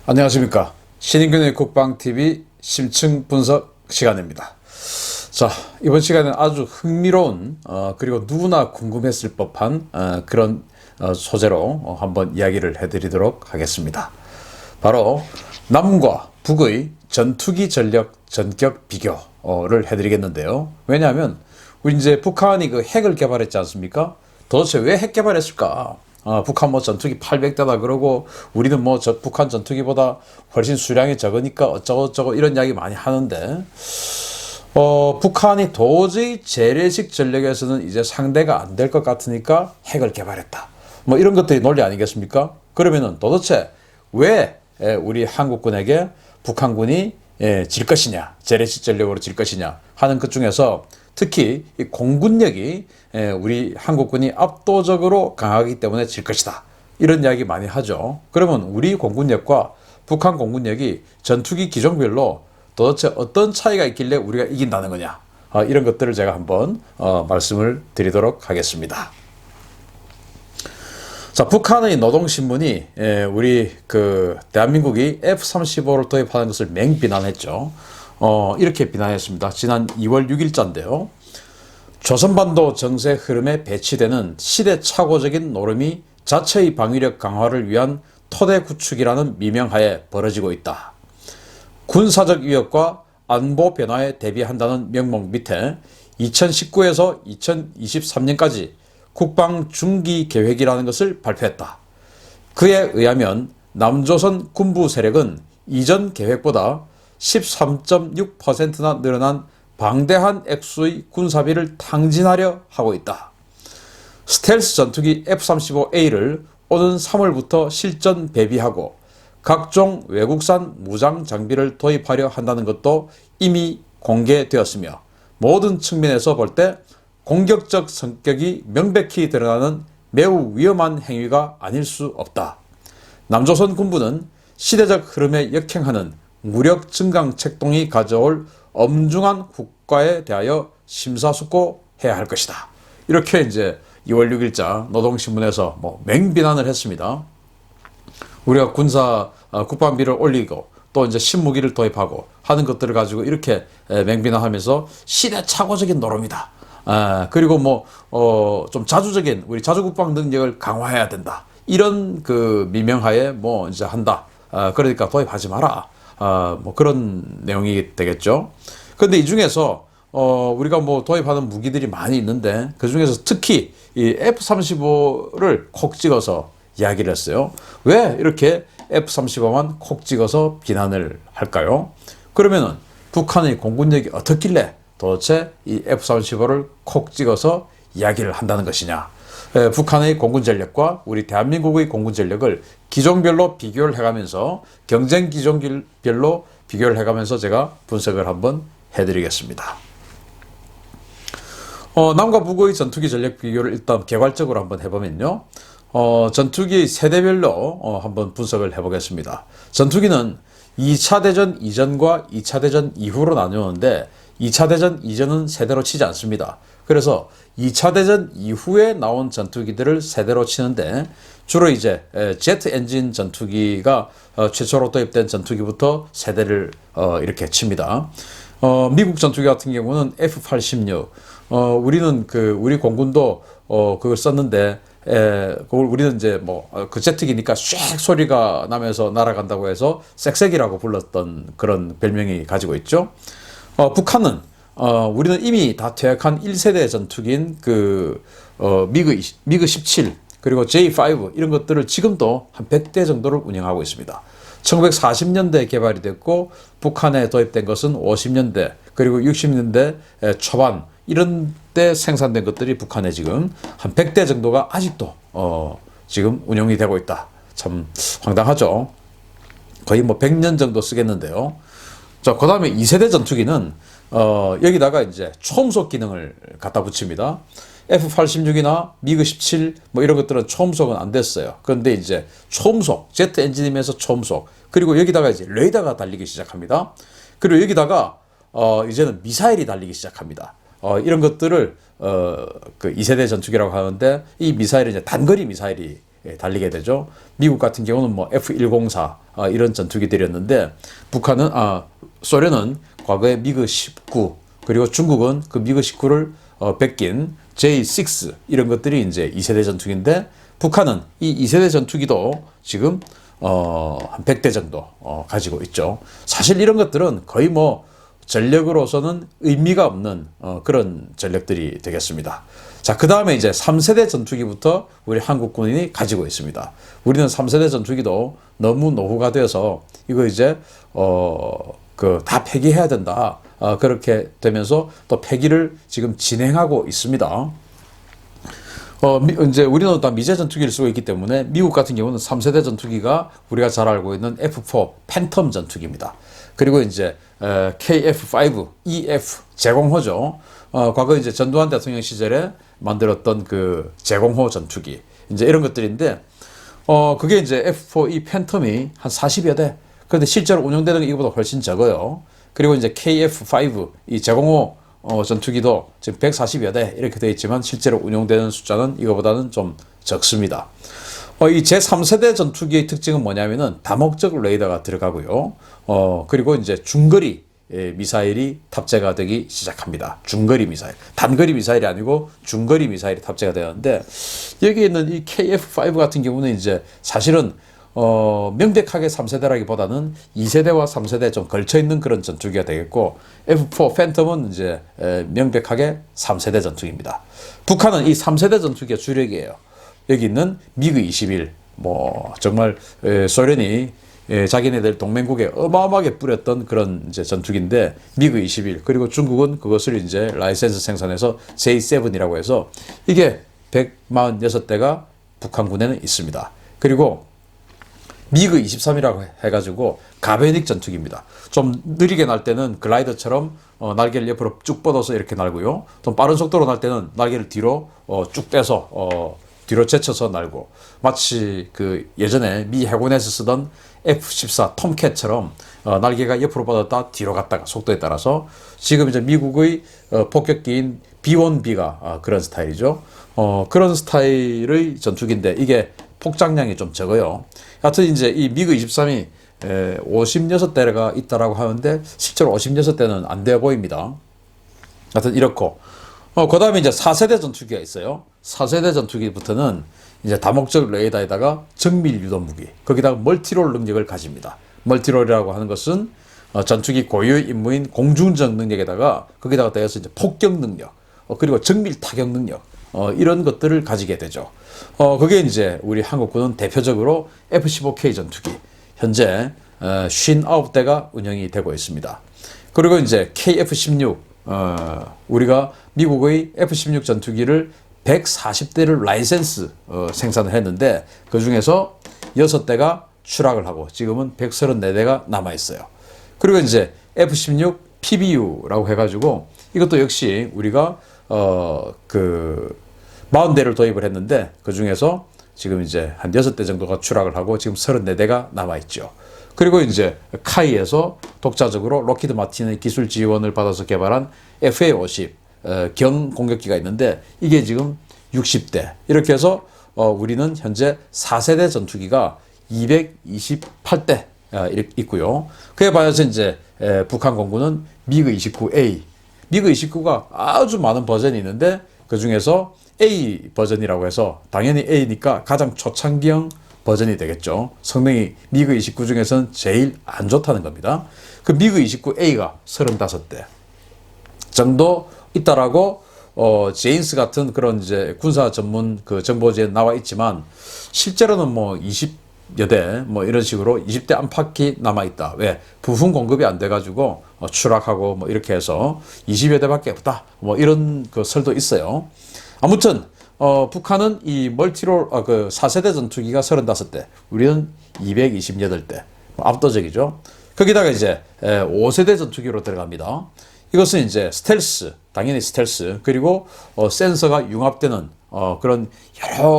안녕하십니까. 신인균의 국방TV 심층 분석 시간입니다. 자, 이번 시간은 아주 흥미로운 그리고 누구나 궁금했을 법한 그런 소재로 한번 이야기를 해드리도록 하겠습니다. 바로 남과 북의 전투기 전력 전격 비교를 해드리겠는데요. 왜냐하면 우리 이제 북한이 그 핵을 개발했지 않습니까? 도대체 왜 핵 개발했을까? 북한 뭐 전투기 800대다 그러고 우리는 뭐 북한 전투기보다 훨씬 수량이 적으니까 어쩌고저쩌고 이런 이야기 많이 하는데 북한이 도저히 재래식 전력에서는 이제 상대가 안 될 것 같으니까 핵을 개발했다. 뭐 이런 것들이 논리 아니겠습니까? 그러면은 도대체 왜 우리 한국군에게 북한군이 질 것이냐, 재래식 전력으로 질 것이냐 하는 것 중에서 특히 이 공군력이 우리 한국군이 압도적으로 강하기 때문에 질 것이다. 이런 이야기 많이 하죠. 그러면 우리 공군력과 북한 공군력이 전투기 기종별로 도대체 어떤 차이가 있길래 우리가 이긴다는 거냐. 이런 것들을 제가 한번 말씀을 드리도록 하겠습니다. 자, 북한의 노동신문이 우리 대한민국이 F-35를 도입하는 것을 맹비난했죠. 이렇게 비난했습니다. 지난 2월 6일자인데요. 조선반도 정세 흐름에 배치되는 시대착오적인 노름이 자체의 방위력 강화를 위한 토대 구축이라는 미명하에 벌어지고 있다. 군사적 위협과 안보 변화에 대비한다는 명목 밑에 2019에서 2023년까지 국방 중기 계획이라는 것을 발표했다. 그에 의하면 남조선 군부 세력은 이전 계획보다 13.6%나 늘어난 방대한 액수의 군사비를 탕진하려 하고 있다. 스텔스 전투기 F-35A를 오는 3월부터 실전 배비하고 각종 외국산 무장 장비를 도입하려 한다는 것도 이미 공개되었으며 모든 측면에서 볼 때 공격적 성격이 명백히 드러나는 매우 위험한 행위가 아닐 수 없다. 남조선 군부는 시대적 흐름에 역행하는 무력 증강 책동이 가져올 엄중한 후과에 대하여 심사숙고해야 할 것이다. 이렇게 이제 2월 6일자 노동신문에서 맹비난을 했습니다. 우리가 국방비를 올리고 또 이제 신무기를 도입하고 하는 것들을 가지고 이렇게 맹비난하면서 시대착오적인 노름이다. 그리고 좀 자주적인 우리 자주국방 능력을 강화해야 된다. 이런 미명하에 이제 한다. 그러니까 도입하지 마라. 그런 내용이 되겠죠. 근데 이 중에서 우리가 도입하는 무기들이 많이 있는데 그 중에서 특히 이 F-35를 콕 찍어서 이야기를 했어요. 왜 이렇게 F-35만 콕 찍어서 비난을 할까요? 그러면은 북한의 공군력이 어떻길래 도대체 이 F-35를 콕 찍어서 이야기를 한다는 것이냐. 북한의 공군 전력과 우리 대한민국의 공군 전력을 기종별로 비교를 해가면서 경쟁 기종별로 비교를 해가면서 제가 분석을 한번 해드리겠습니다. 남과 북의 전투기 전력 비교를 일단 개괄적으로 한번 해보면요. 전투기 세대별로 한번 분석을 해보겠습니다. 전투기는 2차 대전 이전과 2차 대전 이후로 나누는데 2차 대전 이전은 세대로 치지 않습니다. 그래서 2차 대전 이후에 나온 전투기들을 세대로 치는데 주로 이제 제트 엔진 전투기가 최초로 도입된 전투기부터 세대를 이렇게 칩니다. 미국 전투기 같은 경우는 F-86. 우리는 우리 공군도 그걸 썼는데 그걸 우리는 이제 그 제트기니까 쉥 소리가 나면서 날아간다고 해서 쌕쌕이라고 불렀던 그런 별명이 가지고 있죠. 북한은 우리는 이미 다 퇴役한 1세대 전투기인 미그 17 그리고 J5 이런 것들을 지금도 한 100대 정도를 운영하고 있습니다. 1940년대에 개발이 됐고 북한에 도입된 것은 50년대 그리고 60년대 초반 이런 때 생산된 것들이 북한에 지금 한 100대 정도가 아직도 지금 운영이 되고 있다. 참 황당하죠. 거의 100년 정도 쓰겠는데요. 자, 그 다음에 2세대 전투기는 여기다가 이제 초음속 기능을 갖다 붙입니다. F-86이나 미그 17 이런 것들은 초음속은 안 됐어요. 그런데 이제 초음속, 제트 엔진이면서 초음속, 그리고 여기다가 이제 레이더가 달리기 시작합니다. 그리고 여기다가 이제는 미사일이 달리기 시작합니다. 이런 것들을 그 2세대 전투기라고 하는데 이 미사일은 이제 단거리 미사일이 달리게 되죠. 미국 같은 경우는 뭐 F-104 이런 전투기들이었는데 북한은 소련은 과거에 미그 19 그리고 중국은 그 미그 19를 뺏긴 J6 이런 것들이 이제 2세대 전투기인데 북한은 이 2세대 전투기도 지금 한 100대 정도 가지고 있죠. 사실 이런 것들은 거의 뭐 전력으로서는 의미가 없는 그런 전력들이 되겠습니다. 자, 그 다음에 이제 3세대 전투기부터 우리 한국군이 가지고 있습니다. 우리는 3세대 전투기도 너무 노후가 되어서 이거 이제 다 폐기해야 된다. 그렇게 되면서 또 폐기를 지금 진행하고 있습니다. 이제 우리는 다 미제 전투기를 쓰고 있기 때문에 미국 같은 경우는 3세대 전투기가 우리가 잘 알고 있는 F4 팬텀 전투기입니다. 그리고 이제 KF5, EF 제공호죠. 과거 이제 전두환 대통령 시절에 만들었던 그 제공호 전투기 이제 이런 것들인데 그게 이제 F4E 팬텀이 한 40여 대. 그런데 실제로 운영되는 게 이거보다 훨씬 적어요. 그리고 이제 KF5 이 제공호 전투기도 지금 140여 대 이렇게 되어 있지만 실제로 운용되는 숫자는 이거보다는 좀 적습니다. 이 제3세대 전투기의 특징은 뭐냐면은 다목적 레이더가 들어가고요. 그리고 이제 중거리 미사일이 탑재가 되기 시작합니다. 중거리 미사일. 단거리 미사일이 아니고 중거리 미사일이 탑재가 되는데 여기 있는 이 KF5 같은 경우는 이제 사실은 명백하게 3세대라기보다는 2세대와 3세대 좀 걸쳐있는 그런 전투기가 되겠고 F4 팬텀은 이제 명백하게 3세대 전투기입니다. 북한은 이 3세대 전투기가 주력이에요. 여기 있는 미그 21 뭐 정말 소련이 자기네들 동맹국에 어마어마하게 뿌렸던 그런 이제 전투기인데 미그 21 그리고 중국은 그것을 이제 라이센스 생산해서 J7이라고 해서 이게 146대가 북한군에는 있습니다. 그리고 미그 23이라고 해가지고 가베닉 전투기입니다. 좀 느리게 날 때는 글라이더처럼 날개를 옆으로 쭉 뻗어서 이렇게 날고요. 좀 빠른 속도로 날 때는 날개를 뒤로 쭉 빼서 뒤로 제쳐서 날고 마치 그 예전에 미 해군에서 쓰던 F-14 톰캣처럼 날개가 옆으로 뻗었다 뒤로 갔다가 속도에 따라서 지금 이제 미국의 폭격기인 B-1B가 그런 스타일이죠. 그런 스타일의 전투기인데 이게 폭장량이 좀 적어요. 하여튼 이제 이 미그 23이 56대가 있다라고 하는데 실제로 56대는 안 돼 보입니다. 하여튼 이렇고 그 다음에 이제 4세대 전투기가 있어요. 4세대 전투기부터는 이제 다목적 레이더에다가 정밀 유도 무기, 거기다가 멀티롤 능력을 가집니다. 멀티롤이라고 하는 것은 전투기 고유의 임무인 공중전 능력에다가 거기다가 더해서 이제 폭격 능력, 그리고 정밀 타격 능력, 이런 것들을 가지게 되죠. 그게 이제 우리 한국군은 대표적으로 F-15K 전투기, 현재 59대가 운영이 되고 있습니다. 그리고 이제 KF-16, 우리가 미국의 F-16 전투기를 140대를 라이센스 생산을 했는데 그 중에서 6대가 추락을 하고 지금은 134대가 남아 있어요. 그리고 이제 F-16 PBU라고 해가지고 이것도 역시 우리가 40대를 도입을 했는데 그 중에서 지금 이제 한 6대 정도가 추락을 하고 지금 34대가 남아 있죠. 그리고 이제 카이에서 독자적으로 록히드 마틴의 기술 지원을 받아서 개발한 FA-50 경 공격기가 있는데 이게 지금 60대 이렇게 해서 우리는 현재 4세대 전투기가 228대 있고요. 그에 반해서 이제 북한 공군은 미그 29A, 미그 29가 아주 많은 버전이 있는데 그 중에서 A 버전이라고 해서 당연히 A니까 가장 초창기형 버전이 되겠죠. 성능이 미그 29 중에서는 제일 안 좋다는 겁니다. 그 미그 29A가 35대 정도 있다라고 제인스 같은 그런 이제 군사 전문 그 정보지에 나와 있지만 실제로는 뭐 20여 대 뭐 이런 식으로 20대 안팎이 남아 있다. 왜? 부품 공급이 안 돼 가지고 추락하고 뭐 이렇게 해서 20여 대밖에 없다. 뭐 이런 그 설도 있어요. 아무튼 북한은 이 멀티롤 그 4세대 전투기가 35대, 우리는 228대. 압도적이죠. 거기다가 이제 5세대 전투기로 들어갑니다. 이것은 이제 스텔스, 당연히 스텔스, 그리고 센서가 융합되는 그런 여러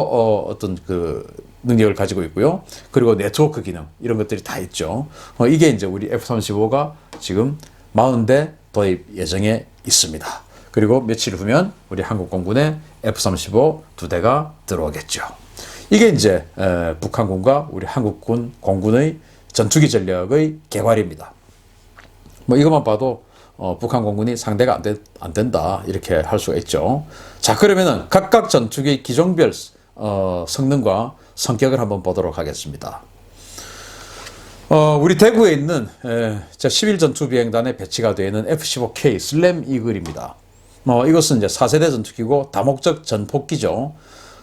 어떤 그 능력을 가지고 있고요. 그리고 네트워크 기능 이런 것들이 다 있죠. 이게 이제 우리 F-35가 지금 40대 도입 예정에 있습니다. 그리고 며칠 후면 우리 한국 공군에 F-35 2대가 들어오겠죠. 이게 이제 북한군과 우리 한국군 공군의 전투기 전력의 개괄입니다. 뭐 이것만 봐도 북한 공군이 상대가 안 된다 이렇게 할 수가 있죠. 자, 그러면은 각각 전투기 기종별 성능과 성격을 한번 보도록 하겠습니다. 우리 대구에 있는 제11 전투비행단에 배치가 되어 있는 F-15K 슬램 이글입니다. 이것은 이제 4세대 전투기고 다목적 전폭기죠.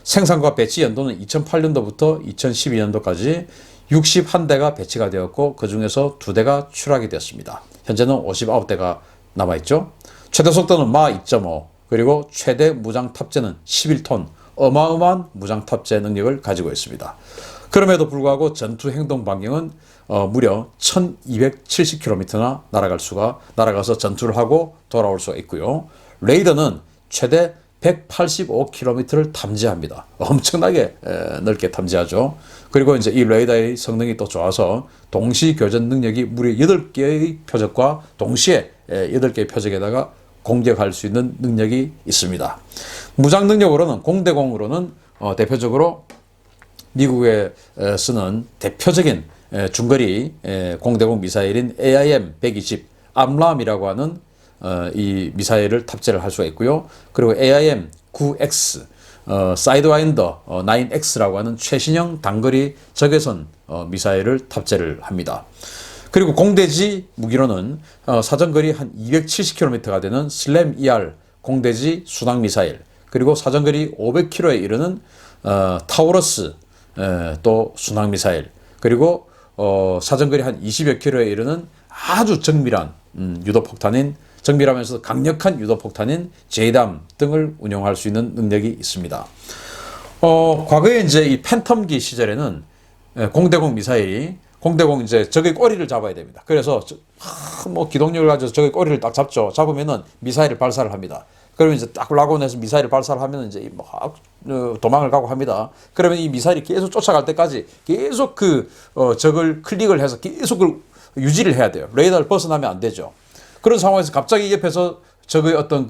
생산과 배치 연도는 2008년도부터 2012년도까지 61대가 배치가 되었고 그 중에서 2대가 출하게 되었습니다. 현재는 59대가 남아있죠. 최대 속도는 마 2.5 그리고 최대 무장 탑재는 11톤 어마어마한 무장 탑재 능력을 가지고 있습니다. 그럼에도 불구하고 전투 행동 반경은 무려 1270km나 날아가서 전투를 하고 돌아올 수가 있고요. 레이더는 최대 185km를 탐지합니다. 엄청나게 넓게 탐지하죠. 그리고 이제 이 레이더의 성능이 또 좋아서 동시 교전 능력이 무려 8개의 표적과 동시에 8개의 표적에다가 공격할 수 있는 능력이 있습니다. 무장 능력으로는 공대공으로는 대표적으로 미국에 쓰는 대표적인 중거리 공대공 미사일인 AIM-120 암람이라고 하는 이 미사일을 탑재를 할 수가 있고요. 그리고 AIM-9X 사이드와인더 9X라고 하는 최신형 단거리 적외선 미사일을 탑재를 합니다. 그리고 공대지 무기로는 사정거리 한 270km가 되는 슬램 ER 공대지 순항 미사일, 그리고 사정거리 500km에 이르는 타우러스 또 순항 미사일, 그리고 사정거리 한 20여 킬로에 이르는 아주 정밀한 유도폭탄인 정밀하면서 강력한 유도폭탄인 제이담 등을 운용할 수 있는 능력이 있습니다. 과거에 이제 이 팬텀기 시절에는 공대공 미사일이 공대공 이제 적의 꼬리를 잡아야 됩니다. 그래서 뭐 기동력을 가지고 적의 꼬리를 딱 잡죠. 잡으면은 미사일을 발사를 합니다. 그러면 이제 딱 라곤에서 미사일을 발사를 하면 이제 막 도망을 가고 합니다. 그러면 이 미사일이 계속 쫓아갈 때까지 계속 적을 클릭을 해서 계속 그걸 유지를 해야 돼요. 레이더를 벗어나면 안 되죠. 그런 상황에서 갑자기 옆에서 적의 어떤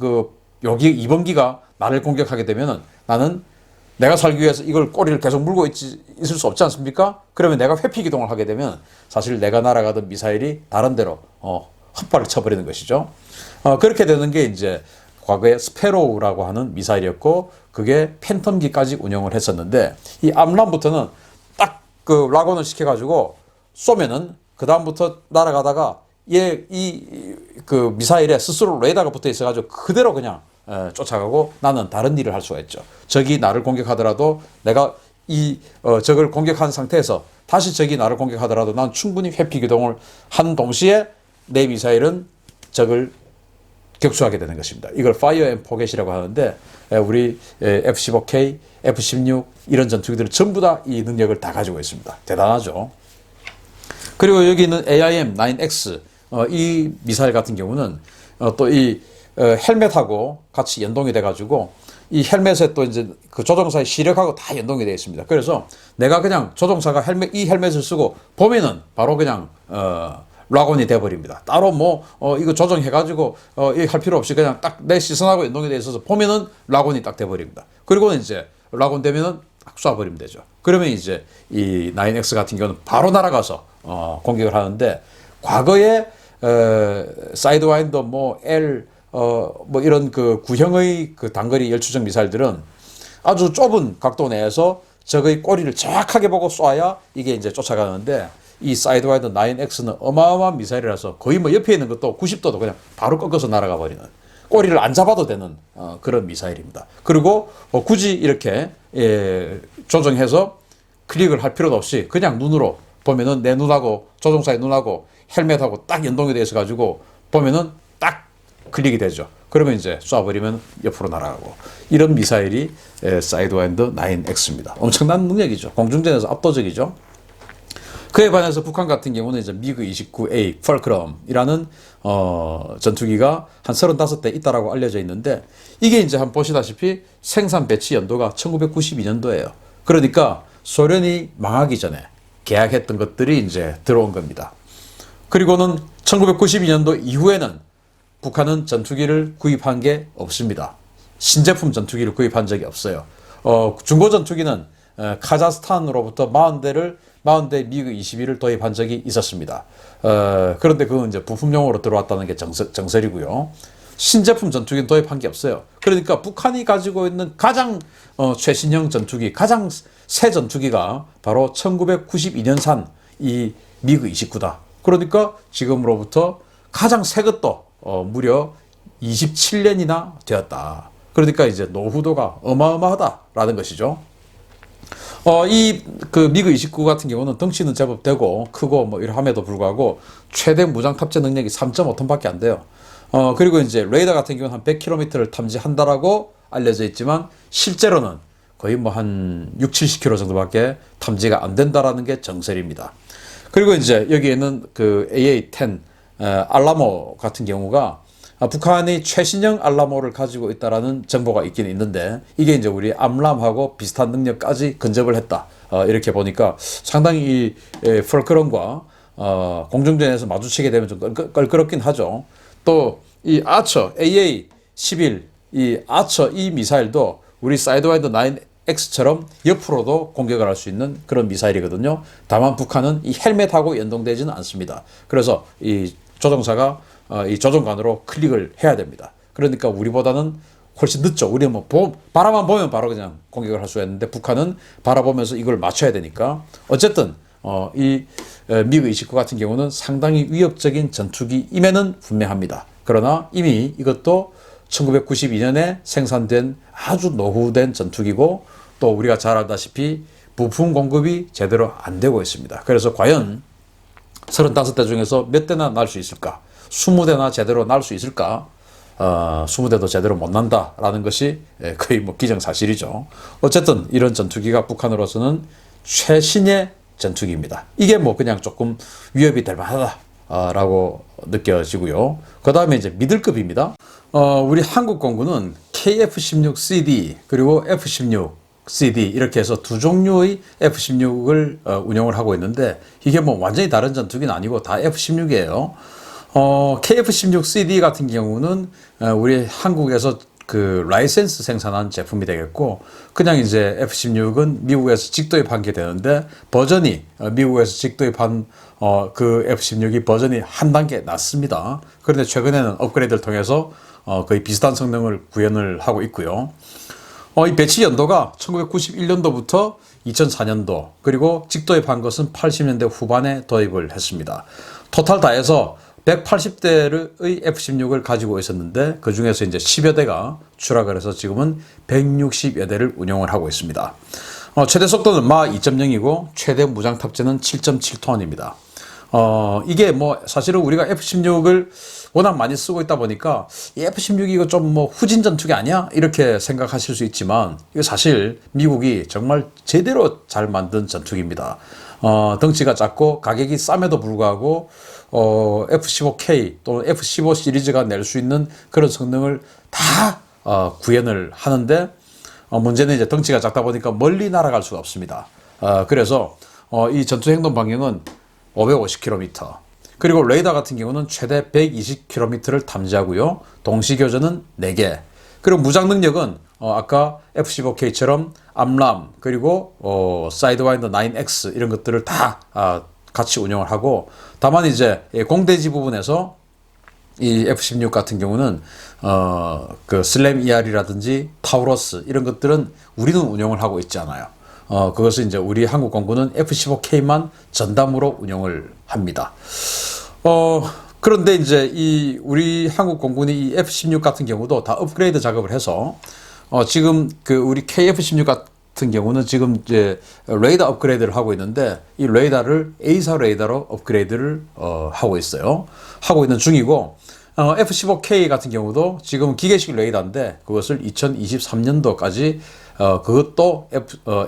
여기 2번기가 나를 공격하게 되면은 나는 내가 살기 위해서 이걸 꼬리를 계속 물고 있을 수 없지 않습니까? 그러면 내가 회피 기동을 하게 되면 사실 내가 날아가던 미사일이 다른 데로 헛발을 쳐버리는 것이죠. 그렇게 되는 게 이제 과거에 스페로우라고 하는 미사일이었고 그게 팬텀기까지 운영을 했었는데 이 암람부터는 딱 라곤을 시켜가지고 쏘면은 그 다음부터 날아가다가 그 미사일에 스스로 레이더가 붙어 있어가지고 그대로 그냥 쫓아가고 나는 다른 일을 할 수가 있죠. 적이 나를 공격하더라도 내가 적을 공격한 상태에서 다시 적이 나를 공격하더라도 난 충분히 회피 기동을 한 동시에 내 미사일은 적을 격추하게 되는 것입니다. 이걸 파이어 앤 포겟이라고 하는데 우리 F-15K, F-16 이런 전투기들은 전부 다 이 능력을 다 가지고 있습니다. 대단하죠. 그리고 여기 있는 AIM-9X 이 미사일 같은 경우는 또 이 헬멧하고 같이 연동이 돼가지고 이 헬멧에 또 이제 그 조종사의 시력하고 다 연동이 되어 있습니다. 그래서 내가 그냥 조종사가 이 헬멧을 쓰고 보면은 바로 그냥 라곤이 돼버립니다. 따로 이거 조정해가지고 할 필요 없이 그냥 딱 내 시선하고 연동이 돼 있어서 보면은 라곤이 딱 돼버립니다. 그리고는 이제 라곤 되면은 딱 쏴버리면 되죠. 그러면 이제 이 9X 같은 경우는 바로 날아가서 공격을 하는데 과거에 사이드와인더 L 이런 구형의 단거리 열추적 미사일들은 아주 좁은 각도 내에서 적의 꼬리를 정확하게 보고 쏴야 이게 이제 쫓아가는데 이 사이드와이더 9X는 어마어마한 미사일이라서 거의 옆에 있는 것도 90도도 그냥 바로 꺾어서 날아가 버리는 꼬리를 안 잡아도 되는 그런 미사일입니다. 그리고 굳이 이렇게 조정해서 클릭을 할 필요도 없이 그냥 눈으로 보면은 내 눈하고 조종사의 눈하고 헬멧하고 딱 연동이 되어 있어 가지고 보면은 딱 클릭이 되죠. 그러면 이제 쏴버리면 옆으로 날아가고 이런 미사일이 사이드와인더 9X입니다. 엄청난 능력이죠. 공중전에서 압도적이죠. 그에 반해서 북한 같은 경우는 이제 미그 29A 펄크럼이라는 전투기가 한 35대 있다라고 알려져 있는데 이게 이제 한번 보시다시피 생산 배치 연도가 1992년도예요. 그러니까 소련이 망하기 전에 계약했던 것들이 이제 들어온 겁니다. 그리고는 1992년도 이후에는 북한은 전투기를 구입한 게 없습니다. 신제품 전투기를 구입한 적이 없어요. 중고 전투기는 카자흐스탄으로부터 40대 미그 21을 도입한 적이 있었습니다. 그런데 그건 이제 부품용으로 들어왔다는 게 정설이고요. 신제품 전투기는 도입한 게 없어요. 그러니까 북한이 가지고 있는 가장 최신형 전투기, 가장 새 전투기가 바로 1992년산 이 미그 29다. 그러니까 지금으로부터 가장 새 것도 무려 27년이나 되었다. 그러니까 이제 노후도가 어마어마하다라는 것이죠. 이 그 미그 29 같은 경우는 덩치는 제법 되고 크고 뭐 이러함에도 불구하고 최대 무장 탑재 능력이 3.5톤밖에 안 돼요. 그리고 이제 레이더 같은 경우는 한 100km를 탐지한다라고 알려져 있지만 실제로는 거의 뭐 한 6, 70km 정도밖에 탐지가 안 된다라는 게 정설입니다. 그리고 이제 여기에는 그 AA-10 알라모 같은 경우가 북한이 최신형 알라모를 가지고 있다라는 정보가 있긴 있는데 이게 이제 우리 암람하고 비슷한 능력까지 근접을 했다. 이렇게 보니까 상당히 이 폴크론과 공중전에서 마주치게 되면 좀 껄끄럽긴 하죠. 또 이 아처 AA-11 이 아처 이 미사일도 우리 사이드와인드 9X처럼 옆으로도 공격을 할 수 있는 그런 미사일이거든요. 다만 북한은 이 헬멧하고 연동되지는 않습니다. 그래서 이 조종사가 이 조종관으로 클릭을 해야 됩니다. 그러니까 우리보다는 훨씬 늦죠. 우리는 뭐 바라만 보면 바로 그냥 공격을 할 수 있는데 북한은 바라보면서 이걸 맞춰야 되니까 어쨌든 이 미그 29 같은 경우는 상당히 위협적인 전투기임에는 분명합니다. 그러나 이미 이것도 1992년에 생산된 아주 노후된 전투기고 또 우리가 잘 알다시피 부품 공급이 제대로 안 되고 있습니다. 그래서 과연 35대 중에서 몇 대나 날 수 있을까? 20대나 제대로 날 수 있을까? 20대도 제대로 못 난다라는 것이 거의 뭐 기정사실이죠. 어쨌든 이런 전투기가 북한으로서는 최신의 전투기입니다. 이게 뭐 그냥 조금 위협이 될 만하다라고 느껴지고요. 그 다음에 이제 미들급입니다. 우리 한국 공군은 KF-16CD 그리고 F-16CD 이렇게 해서 두 종류의 F-16을 운영을 하고 있는데 이게 뭐 완전히 다른 전투기는 아니고 다 F-16이에요. KF-16CD 같은 경우는 우리 한국에서 그 라이센스 생산한 제품이 되겠고 그냥 이제 F-16은 미국에서 직도입한 게 되는데 버전이 미국에서 직도입한 그 F-16이 버전이 한 단계 낮습니다. 그런데 최근에는 업그레이드를 통해서 거의 비슷한 성능을 구현을 하고 있고요. 이 배치 연도가 1991년도부터 2004년도 그리고 직도입한 것은 80년대 후반에 도입을 했습니다. 토탈 다 해서 180대의 F-16을 가지고 있었는데 그 중에서 이제 10여 대가 추락을 해서 지금은 160여 대를 운영을 하고 있습니다. 최대 속도는 마 2.0이고 최대 무장 탑재는 7.7톤입니다. 이게 뭐 사실은 우리가 F-16을 워낙 많이 쓰고 있다 보니까 이 F-16이 이거 좀 뭐 후진 전투기 아니야? 이렇게 생각하실 수 있지만 이거 사실 미국이 정말 제대로 잘 만든 전투기입니다. 덩치가 작고 가격이 쌈에도 불구하고 F-15K 또는 F-15 시리즈가 낼 수 있는 그런 성능을 다 구현을 하는데 문제는 이제 덩치가 작다 보니까 멀리 날아갈 수가 없습니다. 그래서 이 전투 행동 반경은 550km 그리고 레이더 같은 경우는 최대 120km를 탐지하고요. 동시 교전은 4개. 그리고 무장 능력은 아까 F-15K처럼 암람 그리고 사이드와인더 9X 이런 것들을 다 같이 운영을 하고 다만 이제 공대지 부분에서 이 F-16 같은 경우는 그 슬램 ER이라든지 타우러스 이런 것들은 우리는 운영을 하고 있지 않아요. 그것은 이제 우리 한국 공군은 F-15K만 전담으로 운영을 합니다. 그런데 이제 이 우리 한국 공군이 이 F-16 같은 경우도 다 업그레이드 작업을 해서 지금 그 우리 KF-16 같은 경우는 지금 이제 레이더 업그레이드를 하고 있는데 이 레이더를 A사 레이더로 업그레이드를 하고 있어요. 하고 있는 중이고 F-15K 같은 경우도 지금 기계식 레이더인데 그것을 2023년도까지 그것도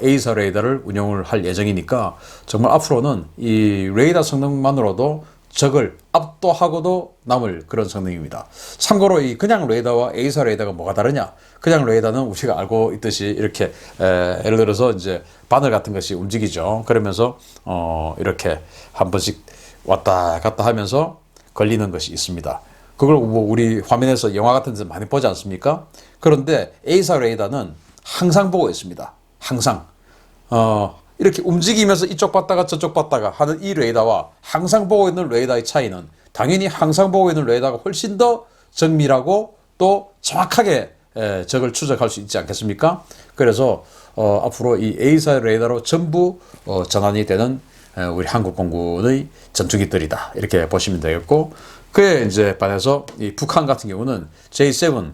A사 레이더를 운영을 할 예정이니까 정말 앞으로는 이 레이더 성능만으로도 적을 압도하고도 남을 그런 성능입니다. 참고로 이 그냥 레이더와 A사 레이더가 뭐가 다르냐? 그냥 레이더는 우리가 알고 있듯이 이렇게 예를 들어서 이제 바늘 같은 것이 움직이죠. 그러면서 이렇게 한 번씩 왔다 갔다 하면서 걸리는 것이 있습니다. 그걸 뭐 우리 화면에서 영화 같은 데서 많이 보지 않습니까? 그런데 A사 레이더는 항상 보고 있습니다. 항상. 이렇게 움직이면서 이쪽 봤다가 저쪽 봤다가 하는 이 레이더와 항상 보고 있는 레이더의 차이는 당연히 항상 보고 있는 레이더가 훨씬 더 정밀하고 또 정확하게 적을 추적할 수 있지 않겠습니까? 그래서 앞으로 이 A사 레이더로 전부 전환이 되는 우리 한국 공군의 전투기들이다, 이렇게 보시면 되겠고, 그에 이제 반해서 이 북한 같은 경우는 J7,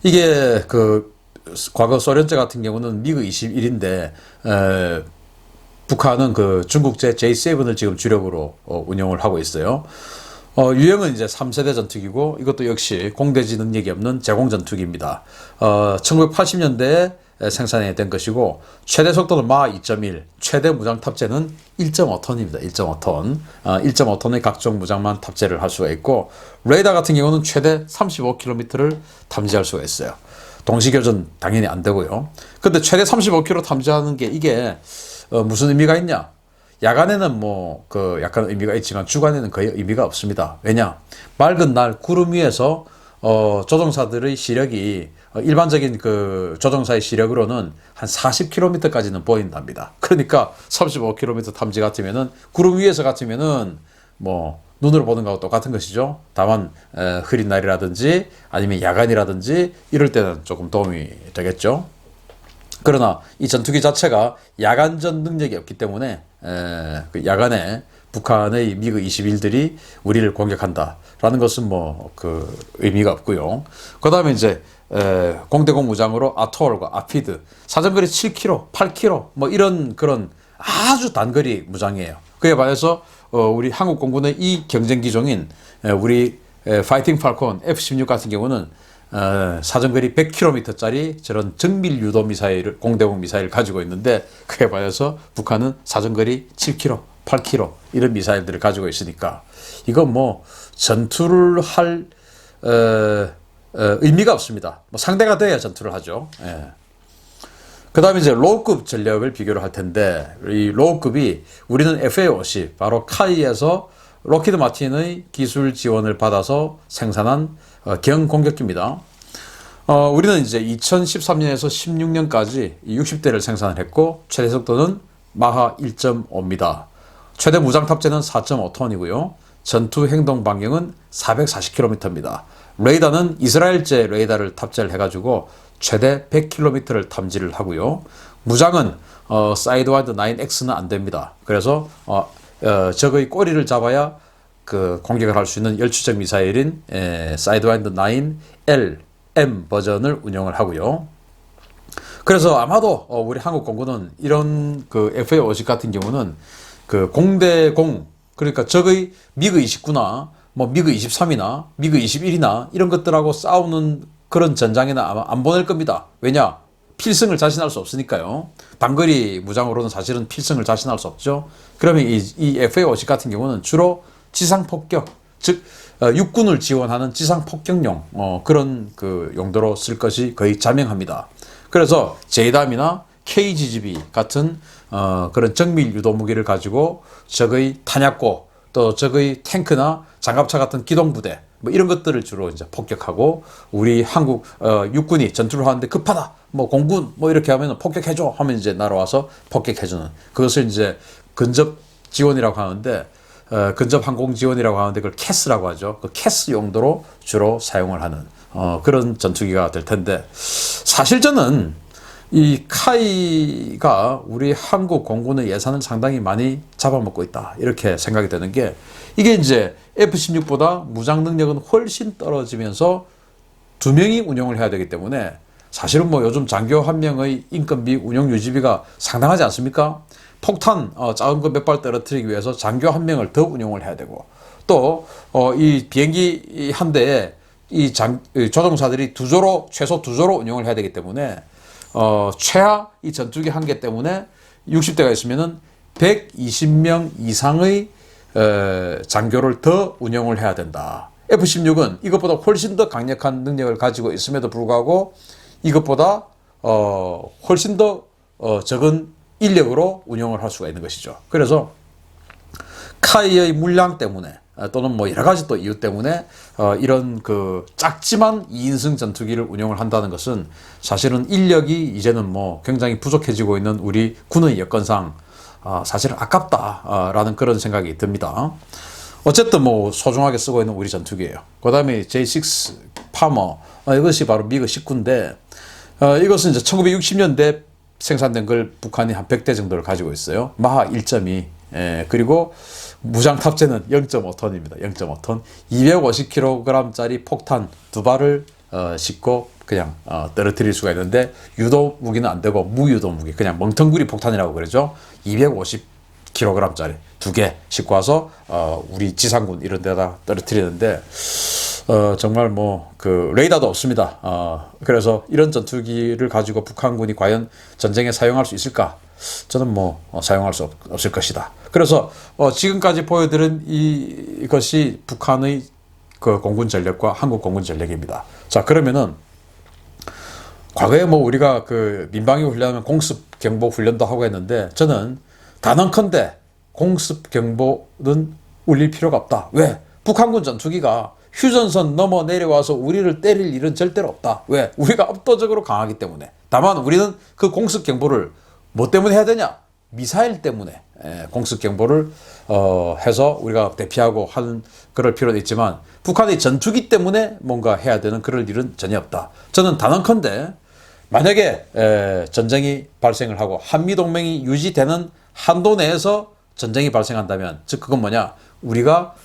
이게 그 과거 소련제 같은 경우는 미그 21인데 북한은 그 중국제 J7을 지금 주력으로 운영을 하고 있어요. 유형은 이제 3세대 전투기고, 이것도 역시 공대지 능력이 없는 제공 전투기입니다. 1980년대에 생산이 된 것이고, 최대 속도는 마 2.1, 최대 무장 탑재는 1.5톤입니다. 1.5톤. 1.5톤의 각종 무장만 탑재를 할 수가 있고, 레이더 같은 경우는 최대 35km를 탐지할 수가 있어요. 동시교전 당연히 안 되고요. 근데 최대 35km 탐지하는 게 이게 무슨 의미가 있냐? 야간에는 뭐 그 약간 의미가 있지만 주간에는 거의 의미가 없습니다. 왜냐? 맑은 날 구름 위에서 조종사들의 시력이 일반적인 그 조종사의 시력으로는 한 40km까지는 보인답니다. 그러니까 35km 탐지 같으면은 구름 위에서 같으면은 뭐 눈으로 보는 거하고 똑같은 것이죠. 다만 흐린 날이라든지 아니면 야간이라든지 이럴 때는 조금 도움이 되겠죠. 그러나 이 전투기 자체가 야간전 능력이 없기 때문에 그 야간에 북한의 미그 21들이 우리를 공격한다라는 것은 뭐 그 의미가 없고요. 그 다음에 이제 공대공 무장으로 아토얼과 아피드, 사정거리 7km, 8km 뭐 이런 그런 아주 단거리 무장이에요. 그에 반해서 우리 한국 공군의 이 경쟁 기종인 우리 파이팅 팔콘 F-16 같은 경우는 사정거리 100km짜리 저런 정밀 유도 미사일을, 공대공 미사일을 가지고 있는데, 그에 반해서 북한은 사정거리 7km, 8km 이런 미사일들을 가지고 있으니까 이건 뭐 전투를 할 의미가 없습니다. 뭐 상대가 돼야 전투를 하죠. 예. 그 다음에 이제 로우급 전력을 비교를 할 텐데, 이 로우급이 우리는 FA-50, 바로 카이에서 록히드 마틴의 기술 지원을 받아서 생산한 경공격기입니다. 우리는 이제 2013년에서 16년까지 60대를 생산을 했고, 최대 속도는 마하 1.5입니다. 최대 무장 탑재는 4.5톤이고요. 전투 행동 반경은 440km입니다. 레이더는 이스라엘제 레이더를 탑재를 해가지고 최대 100km를 탐지를 하고요. 무장은 사이드와이드 9X는 안 됩니다. 그래서 적의 꼬리를 잡아야 그 공격을 할 수 있는 열추적 미사일인 사이드와이드 9L, M 버전을 운영을 하고요. 그래서 아마도 우리 한국 공군은 이런 그 FA-50 같은 경우는 그 공대공, 그러니까 적의 미그 29나 뭐 미그 23이나 미그 21이나 이런 것들하고 싸우는 그런 전장에는 아마 안 보낼 겁니다. 왜냐? 필승을 자신할 수 없으니까요. 단거리 무장으로는 사실은 필승을 자신할 수 없죠. 그러면 이 FA-50 같은 경우는 주로 지상폭격, 즉 육군을 지원하는 지상폭격용 그런 그 용도로 쓸 것이 거의 자명합니다. 그래서 JDAM이나 KGGB 같은 그런 정밀 유도 무기를 가지고 적의 탄약고, 또 적의 탱크나 장갑차 같은 기동부대 뭐 이런 것들을 주로 이제 폭격하고, 우리 한국 육군이 전투를 하는데 급하다, 뭐 공군 뭐 이렇게 하면 폭격해줘 하면 이제 날아와서 폭격해주는, 그것을 이제 근접 지원이라고 하는데, 근접 항공 지원이라고 하는데 그걸 캐스라고 하죠. 그 캐스 용도로 주로 사용을 하는 그런 전투기가 될 텐데, 사실 저는 이 카이가 우리 한국 공군의 예산을 상당히 많이 잡아먹고 있다, 이렇게 생각이 되는 게, 이게 이제 F-16보다 무장 능력은 훨씬 떨어지면서 두 명이 운영을 해야 되기 때문에, 사실은 뭐 요즘 장교 한 명의 인건비, 운영 유지비가 상당하지 않습니까? 폭탄 작은 거 몇 발 떨어뜨리기 위해서 장교 한 명을 더 운용을 해야 되고, 또 이 비행기 한 대에 이 조종사들이 최소 두 조로 운영을 해야 되기 때문에 최하 이 전투기 한 개 때문에 60대가 있으면은 120명 이상의 장교를 더 운영을 해야 된다. F-16은 이것보다 훨씬 더 강력한 능력을 가지고 있음에도 불구하고 이것보다 훨씬 더 적은 인력으로 운영을 할 수가 있는 것이죠. 그래서 카이의 물량 때문에 또는 뭐 여러 가지 또 이유 때문에 이런 그 작지만 2인승 전투기를 운용을 한다는 것은 사실은 인력이 이제는 뭐 굉장히 부족해지고 있는 우리 군의 여건상 사실은 아깝다라는 그런 생각이 듭니다. 어쨌든 뭐 소중하게 쓰고 있는 우리 전투기예요. 그 다음에 J6 파머, 이것이 바로 미그 19인데 이것은 이제 1960년대 생산된 걸 북한이 한 100대 정도를 가지고 있어요. 마하 1.2. 그리고 무장 탑재는 0.5톤입니다. 0.5톤. 250kg짜리 폭탄 2발을 싣고 그냥 떨어뜨릴 수가 있는데 유도 무기는 안 되고 무유도 무기, 그냥 멍텅구리 폭탄이라고 그러죠. 250kg짜리 2개 싣고 와서 우리 지상군 이런 데다 떨어뜨리는데 정말 뭐 그 레이더도 없습니다. 그래서 이런 전투기를 가지고 북한군이 과연 전쟁에 사용할 수 있을까? 저는 뭐 사용할 수 없을 것이다. 그래서 지금까지 보여드린 이것이 북한의 그 공군 전력과 한국 공군 전력입니다. 자, 그러면은 과거에 뭐 우리가 그 민방위 훈련하면 공습 경보 훈련도 하고 했는데 저는 단언컨대 공습 경보는 울릴 필요가 없다. 왜? 북한군 전투기가 휴전선 넘어 내려와서 우리를 때릴 일은 절대로 없다. 왜? 우리가 압도적으로 강하기 때문에. 다만 우리는 그 공습 경보를 뭐 때문에 해야 되냐? 미사일 때문에 공습 경보를 해서 우리가 대피하고 하는 그럴 필요는 있지만 북한의 전투기 때문에 뭔가 해야 되는 그럴 일은 전혀 없다. 저는 단언컨대 만약에 전쟁이 발생을 하고 한미동맹이 유지되는 한도 내에서 전쟁이 발생한다면 즉 그건 뭐냐? 우리가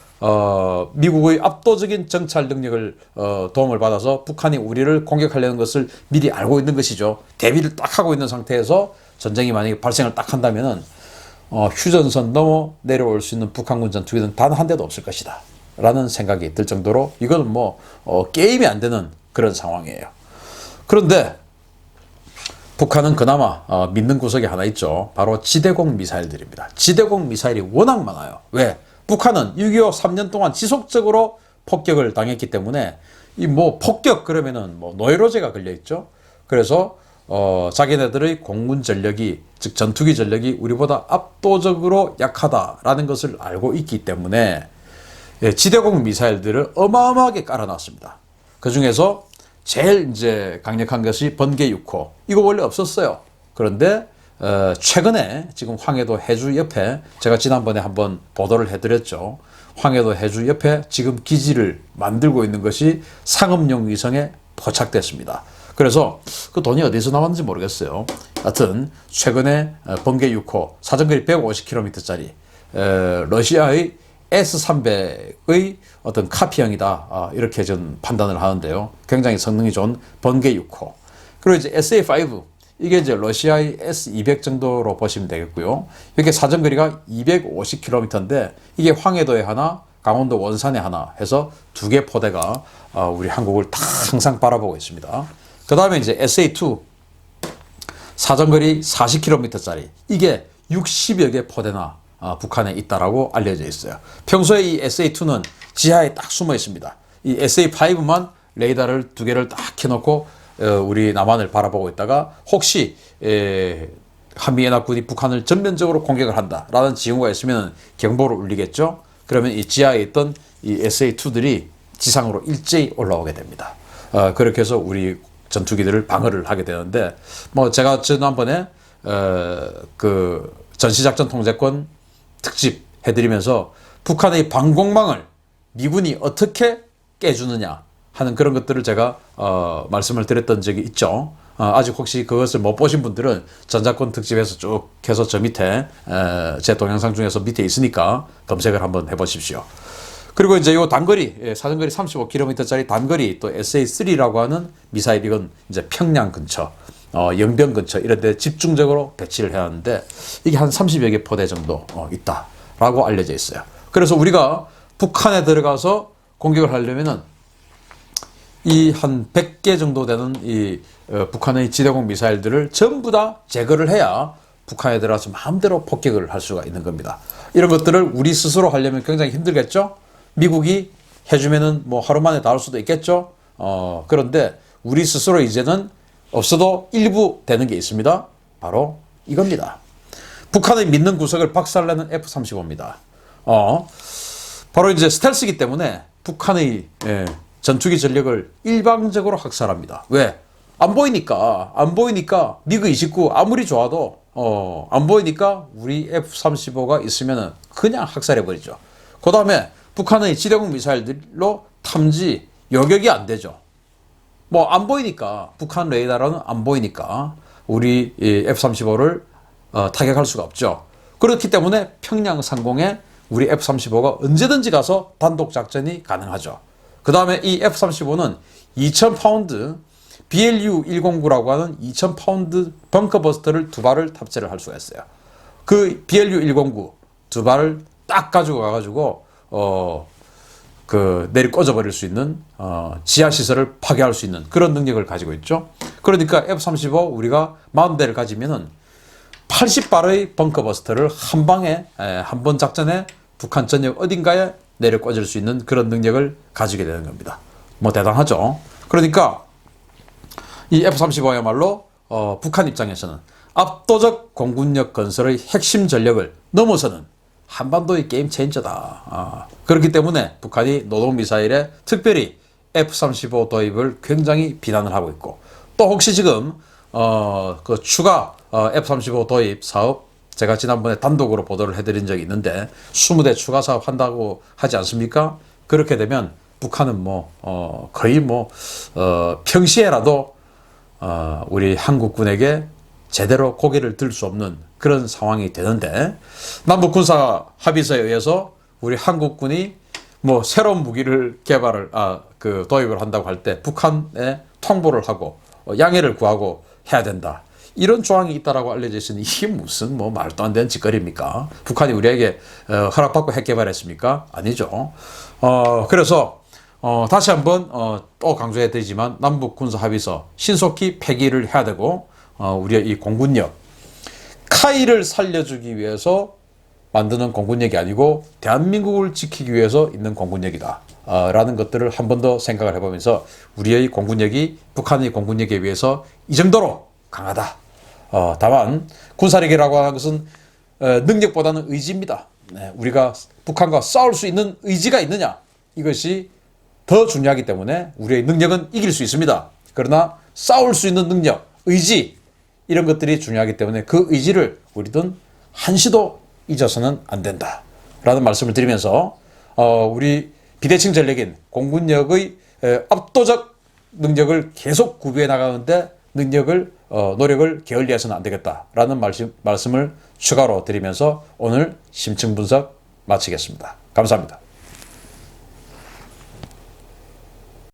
미국의 압도적인 정찰 능력을 도움을 받아서 북한이 우리를 공격하려는 것을 미리 알고 있는 것이죠. 대비를 딱 하고 있는 상태에서 전쟁이 만약에 발생을 딱 한다면은 휴전선 넘어 내려올 수 있는 북한군 전투기는 단 한 대도 없을 것이다 라는 생각이 들 정도로 이건 뭐 게임이 안 되는 그런 상황이에요. 그런데 북한은 그나마 믿는 구석이 하나 있죠. 바로 지대공 미사일들입니다. 지대공 미사일이 워낙 많아요. 왜? 북한은 6.25 3년 동안 지속적으로 폭격을 당했기 때문에 이 뭐 폭격 그러면은 뭐 노예로제가 걸려 있죠. 그래서 자기네들의 공군 전력이 즉 전투기 전력이 우리보다 압도적으로 약하다라는 것을 알고 있기 때문에 지대공 미사일들을 어마어마하게 깔아놨습니다. 그 중에서 제일 이제 강력한 것이 번개 6호. 이거 원래 없었어요. 그런데 최근에 지금 황해도 해주 옆에 제가 지난번에 한번 보도를 해드렸죠. 황해도 해주 옆에 지금 기지를 만들고 있는 것이 상업용 위성에 포착됐습니다. 그래서 그 돈이 어디서 나왔는지 모르겠어요. 하여튼 최근에 번개 6호 사정거리 150km짜리 러시아의 S300의 어떤 카피형이다 이렇게 좀 판단을 하는데요. 굉장히 성능이 좋은 번개 6호. 그리고 이제 SA5 이게 이제 러시아의 S200 정도로 보시면 되겠고요. 이렇게 사정거리가 250km인데 이게 황해도에 하나, 강원도 원산에 하나 해서 2개 포대가 우리 한국을 다 항상 바라보고 있습니다. 그 다음에 이제 SA2 사정거리 40km짜리 이게 60여 개 포대나 북한에 있다라고 알려져 있어요. 평소에 이 SA2는 지하에 딱 숨어 있습니다. 이 SA5만 레이더를 2개를 딱 켜놓고 우리 남한을 바라보고 있다가 혹시 한미연합군이 북한을 전면적으로 공격을 한다라는 징후가 있으면 경보를 울리겠죠. 그러면 이 지하에 있던 이 SA2들이 지상으로 일제히 올라오게 됩니다. 그렇게 해서 우리 전투기들을 방어를 하게 되는데 뭐 제가 지난번에 그 전시작전 통제권 특집 해드리면서 북한의 방공망을 미군이 어떻게 깨주느냐 하는 그런 것들을 제가 말씀을 드렸던 적이 있죠. 아직 혹시 그것을 못 보신 분들은 전작권 특집에서 쭉 해서 저 밑에 제 동영상 중에서 밑에 있으니까 검색을 한번 해보십시오. 그리고 이제 요 단거리 사정거리 35km짜리 단거리 또 SA3라고 하는 미사일 이건 이제 평양 근처 영병 근처 이런 데 집중적으로 배치를 해야 하는데 이게 한 30여 개 포대 정도 있다라고 알려져 있어요. 그래서 우리가 북한에 들어가서 공격을 하려면은 이 한 100개 정도 되는 이 북한의 지대공 미사일들을 전부 다 제거를 해야 북한에 들어가서 마음대로 폭격을 할 수가 있는 겁니다. 이런 것들을 우리 스스로 하려면 굉장히 힘들겠죠? 미국이 해주면은 뭐 하루 만에 다 할 수도 있겠죠? 그런데 우리 스스로 이제는 없어도 일부 되는 게 있습니다. 바로 이겁니다. 북한의 믿는 구석을 박살내는 F-35입니다. 바로 이제 스텔스이기 때문에 북한의 전투기 전력을 일방적으로 학살합니다. 왜? 안 보이니까 미그 29 아무리 좋아도 안 보이니까 우리 F-35가 있으면은 그냥 학살해 버리죠. 그 다음에 북한의 지대공 미사일들로 탐지 요격이 안 되죠. 뭐 안 보이니까 북한 레이더로는 안 보이니까 우리 F-35를 타격할 수가 없죠. 그렇기 때문에 평양 상공에 우리 F-35가 언제든지 가서 단독 작전이 가능하죠. 그 다음에 이 F-35는 2000파운드 BLU-109라고 하는 2000파운드 벙커버스터를 2발을 탑재를 할 수가 있어요. 그 BLU-109 2발을 딱 가지고 가가지고 내리 꽂아버릴 수 있는 지하 시설을 파괴할 수 있는 그런 능력을 가지고 있죠. 그러니까 F-35 우리가 40대를 가지면은 80발의 벙커버스터를 한 방에 한 번 작전에 북한 전역 어딘가에 내려 꽂을 수 있는 그런 능력을 가지게 되는 겁니다. 뭐 대단하죠. 그러니까 이 F-35야말로 북한 입장에서는 압도적 공군력 건설의 핵심 전력을 넘어서는 한반도의 게임 체인저다. 그렇기 때문에 북한이 노동미사일에 특별히 F-35 도입을 굉장히 비난을 하고 있고, 또 혹시 지금 그 추가 F-35 도입 사업 제가 지난번에 단독으로 보도를 해드린 적이 있는데 20대 추가 사업 한다고 하지 않습니까? 그렇게 되면 북한은 거의 평시에라도 우리 한국군에게 제대로 고개를 들 수 없는 그런 상황이 되는데, 남북 군사 합의서에 의해서 우리 한국군이 새로운 무기를 도입을 한다고 할 때 북한에 통보를 하고 양해를 구하고 해야 된다. 이런 조항이 있다라고 알려져 있으니 이게 무슨 말도 안 되는 짓거리입니까? 북한이 우리에게 허락받고 핵 개발했습니까? 아니죠. 그래서 다시 한번 또 강조해 드리지만 남북 군사 합의서 신속히 폐기를 해야 되고, 우리의 이 공군력 카이를 살려주기 위해서 만드는 공군력이 아니고 대한민국을 지키기 위해서 있는 공군력이다 라는 것들을 한 번 더 생각을 해보면서 우리의 공군력이 북한의 공군력에 비해서 이 정도로 강하다. 다만 군사력이라고 하는 것은 능력보다는 의지입니다. 우리가 북한과 싸울 수 있는 의지가 있느냐, 이것이 더 중요하기 때문에 우리의 능력은 이길 수 있습니다. 그러나 싸울 수 있는 능력, 의지, 이런 것들이 중요하기 때문에 그 의지를 우리는 한시도 잊어서는 안 된다 라는 말씀을 드리면서 우리 비대칭 전력인 공군력의 압도적 능력을 계속 구비해 나가는데 노력을 게을리해서는 안 되겠다라는 말씀을 추가로 드리면서 오늘 심층 분석 마치겠습니다. 감사합니다.